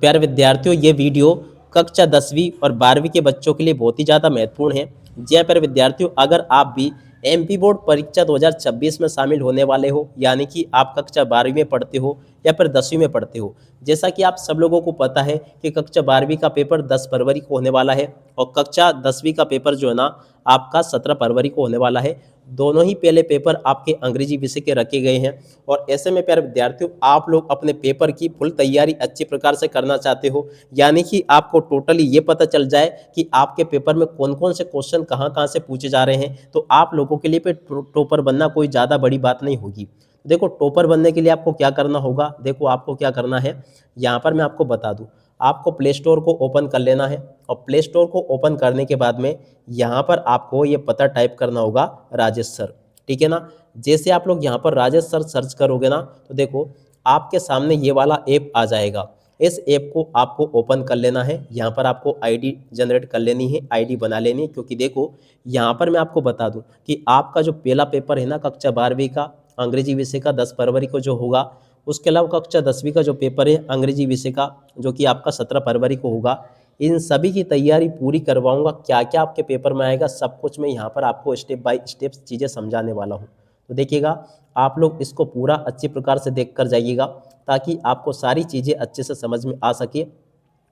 प्यारे विद्यार्थियों, ये वीडियो कक्षा 10वीं और 12वीं के बच्चों के लिए बहुत ही ज़्यादा महत्वपूर्ण है। जी हाँ प्यारे विद्यार्थियों, अगर आप भी एमपी बोर्ड परीक्षा 2026 में शामिल होने वाले हो, यानी कि आप कक्षा 12वीं में पढ़ते हो या फिर 10वीं में पढ़ते हो। जैसा कि आप सब लोगों को पता है कि कक्षा 12वीं का पेपर 10 फरवरी को होने वाला है और कक्षा 10वीं का पेपर जो है ना आपका 17 फरवरी को होने वाला है। दोनों ही पहले पेपर आपके अंग्रेजी विषय के रखे गए हैं और ऐसे में प्यारे विद्यार्थियों, आप लोग अपने पेपर की फुल तैयारी अच्छी प्रकार से करना चाहते हो, यानी कि आपको टोटली ये पता चल जाए कि आपके पेपर में कौन कौन से क्वेश्चन कहाँ कहाँ से पूछे जा रहे हैं। तो आप लोगों के लिए पे टॉपर बनना कोई ज़्यादा बड़ी बात नहीं होगी। देखो, टॉपर बनने के लिए आपको क्या करना होगा, देखो आपको क्या करना है, यहाँ पर मैं आपको बता दूँ। आपको प्ले स्टोर को ओपन कर लेना है और प्ले स्टोर को ओपन करने के बाद में यहाँ पर आपको ये पता टाइप करना होगा, राजेश सर। ठीक है ना। जैसे आप लोग यहाँ पर राजेश सर सर्च करोगे ना, तो देखो आपके सामने ये वाला ऐप आ जाएगा। इस ऐप को आपको ओपन कर लेना है। यहाँ पर आपको आईडी जनरेट कर लेनी है, आईडी बना लेनी है, क्योंकि देखो यहाँ पर मैं आपको बता दूँ कि आपका जो पहला पेपर है ना कक्षा 12वीं का अंग्रेजी विषय का 10 फरवरी को जो होगा, उसके अलावा कक्षा 10वीं का जो पेपर है अंग्रेजी विषय का, जो कि आपका 17 फरवरी को होगा, इन सभी की तैयारी पूरी करवाऊंगा। क्या क्या आपके पेपर में आएगा, सब कुछ मैं यहाँ पर आपको स्टेप बाय स्टेप चीज़ें समझाने वाला हूँ। तो देखिएगा, आप लोग इसको पूरा अच्छी प्रकार से देख कर जाइएगा, ताकि आपको सारी चीज़ें अच्छे से समझ में आ सके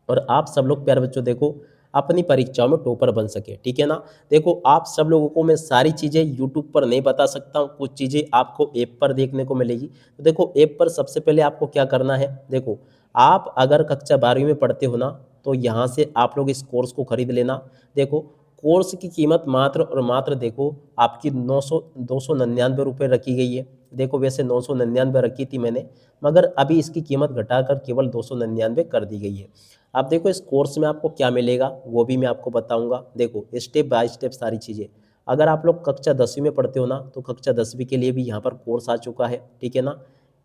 और आप सब लोग प्यारे बच्चों देखो अपनी परीक्षाओं में टॉपर बन सके। ठीक है ना। देखो, आप सब लोगों को मैं सारी चीज़ें यूट्यूब पर नहीं बता सकता हूँ, कुछ चीज़ें आपको ऐप पर देखने को मिलेगी। तो देखो, ऐप पर सबसे पहले आपको क्या करना है, देखो आप अगर कक्षा 12वीं में पढ़ते हो ना, तो यहाँ से आप लोग इस कोर्स को खरीद लेना। देखो, कोर्स की कीमत मात्र और मात्र देखो आपकी 299 रुपये रखी गई है। देखो, वैसे 999 रखी थी मैंने, मगर अभी इसकी कीमत घटाकर केवल 299 कर दी गई है। अब देखो, इस कोर्स में आपको क्या मिलेगा वो भी मैं आपको बताऊंगा। देखो, स्टेप बाय स्टेप सारी चीज़ें। अगर आप लोग कक्षा 10वीं में पढ़ते हो ना, तो कक्षा 10वीं के लिए भी यहाँ पर कोर्स आ चुका है। ठीक है ना।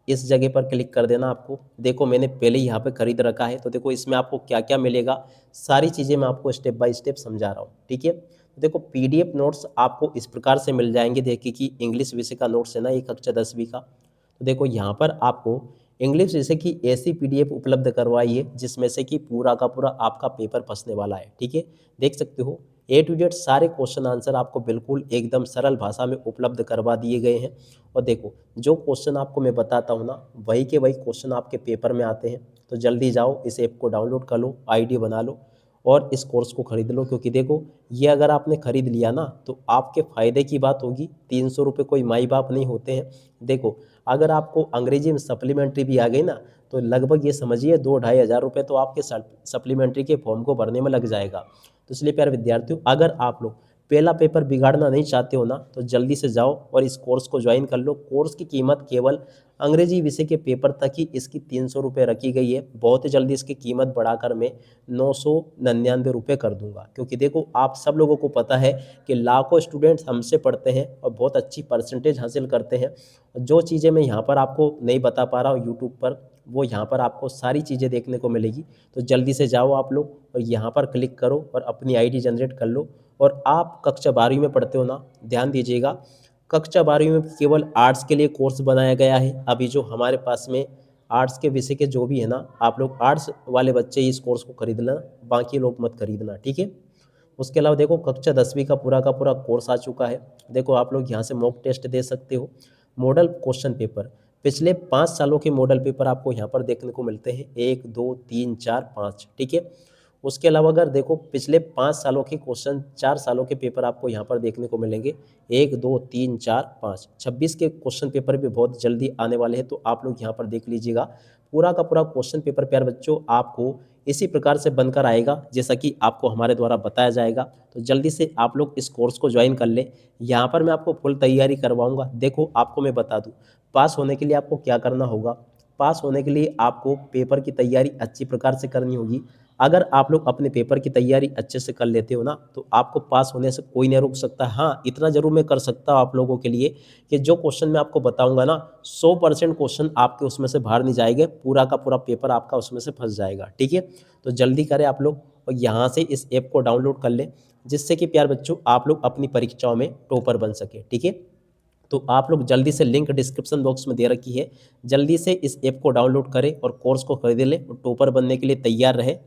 इस जगह पर क्लिक कर देना आपको। देखो, मैंने पहले ही यहाँ पे खरीद रखा है। तो देखो, इसमें आपको क्या क्या मिलेगा, सारी चीज़ें मैं आपको स्टेप बाय स्टेप समझा रहा हूँ। ठीक है। तो देखो, पीडीएफ नोट्स आपको इस प्रकार से मिल जाएंगे। देखिए कि इंग्लिश विषय का नोट्स है ना, ये कक्षा 10वीं का। तो देखो, यहाँ पर आपको इंग्लिश विषय की ऐसी पीडीएफ उपलब्ध करवाई है जिसमें से कि पूरा का पूरा आपका पेपर फंसने वाला है। ठीक है। देख सकते हो, ए टू जेड सारे क्वेश्चन आंसर आपको बिल्कुल एकदम सरल भाषा में उपलब्ध करवा दिए गए हैं। और देखो, जो क्वेश्चन आपको मैं बताता हूँ ना, वही के वही क्वेश्चन आपके पेपर में आते हैं। तो जल्दी जाओ, इस ऐप को डाउनलोड कर लो, आईडी बना लो और इस कोर्स को खरीद लो। क्योंकि देखो, ये अगर आपने खरीद लिया ना, तो आपके फ़ायदे की बात होगी। 300 रुपये कोई माई बाप नहीं होते हैं। देखो, अगर आपको अंग्रेजी में सप्लीमेंट्री भी आ गई ना, तो लगभग ये समझिए 2-2,500 रुपये तो आपके सप्लीमेंट्री के फॉर्म को भरने में लग जाएगा। तो इसलिए प्यारे विद्यार्थियों, अगर आप लोग पहला पेपर बिगाड़ना नहीं चाहते हो ना, तो जल्दी से जाओ और इस कोर्स को ज्वाइन कर लो। कोर्स की कीमत केवल अंग्रेजी विषय के पेपर तक ही इसकी 300 रुपये रखी गई है। बहुत ही जल्दी इसकी कीमत बढ़ाकर मैं 999 रुपये कर दूंगा, क्योंकि देखो आप सब लोगों को पता है कि लाखों स्टूडेंट्स हमसे पढ़ते हैं और बहुत अच्छी परसेंटेज हासिल करते हैं। जो चीज़ें मैं यहाँ पर आपको नहीं बता पा रहा हूँ यूट्यूब पर, वो यहाँ पर आपको सारी चीज़ें देखने को मिलेगी। तो जल्दी से जाओ आप लोग और यहाँ पर क्लिक करो और अपनी आईडी जनरेट कर लो। और आप कक्षा 12वीं में पढ़ते हो ना, ध्यान दीजिएगा, कक्षा 12वीं में केवल आर्ट्स के लिए कोर्स बनाया गया है। अभी जो हमारे पास में आर्ट्स के विषय के जो भी है ना, आप लोग आर्ट्स वाले बच्चे ही इस कोर्स को खरीद लेना, बाकी लोग मत खरीदना। ठीक है। उसके अलावा देखो, कक्षा 10वीं का पूरा कोर्स आ चुका है। देखो, आप लोग यहाँ से मॉक टेस्ट दे सकते हो। मॉडल क्वेश्चन पेपर, पिछले 5 सालों के मॉडल पेपर आपको यहाँ पर देखने को मिलते हैं, 1 2 3 4 5। ठीक है। उसके अलावा अगर देखो, पिछले 5 सालों के क्वेश्चन, 4 सालों के पेपर आपको यहाँ पर देखने को मिलेंगे, 1 2 3 4 5। 26 के क्वेश्चन पेपर भी बहुत जल्दी आने वाले हैं, तो आप लोग यहाँ पर देख लीजिएगा। पूरा का पूरा क्वेश्चन पेपर प्यारे बच्चों आपको इसी प्रकार से बनकर आएगा जैसा कि आपको हमारे द्वारा बताया जाएगा। तो जल्दी से आप लोग इस कोर्स को ज्वाइन कर लें। यहाँ पर मैं आपको फुल तैयारी करवाऊँगा। देखो, आपको मैं बता दूँ, पास होने के लिए आपको क्या करना होगा। पास होने के लिए आपको पेपर की तैयारी अच्छी प्रकार से करनी होगी। अगर आप लोग अपने पेपर की तैयारी अच्छे से कर लेते हो ना, तो आपको पास होने से कोई नहीं रोक सकता। हाँ, इतना ज़रूर मैं कर सकता हूँ आप लोगों के लिए कि जो क्वेश्चन मैं आपको बताऊंगा ना, 100% क्वेश्चन आपके उसमें से बाहर नहीं जाएंगे, पूरा का पूरा पेपर आपका उसमें से फंस जाएगा। ठीक है। तो जल्दी करें आप लोग और यहाँ से इस ऐप को डाउनलोड कर लें, जिससे कि प्यार बच्चों आप लोग अपनी परीक्षाओं में टॉपर बन सके। ठीक है। तो आप लोग जल्दी से लिंक डिस्क्रिप्शन बॉक्स में दे रखी है, जल्दी से इस ऐप को डाउनलोड करें और कोर्स को खरीद लें और टॉपर बनने के लिए तैयार रहें।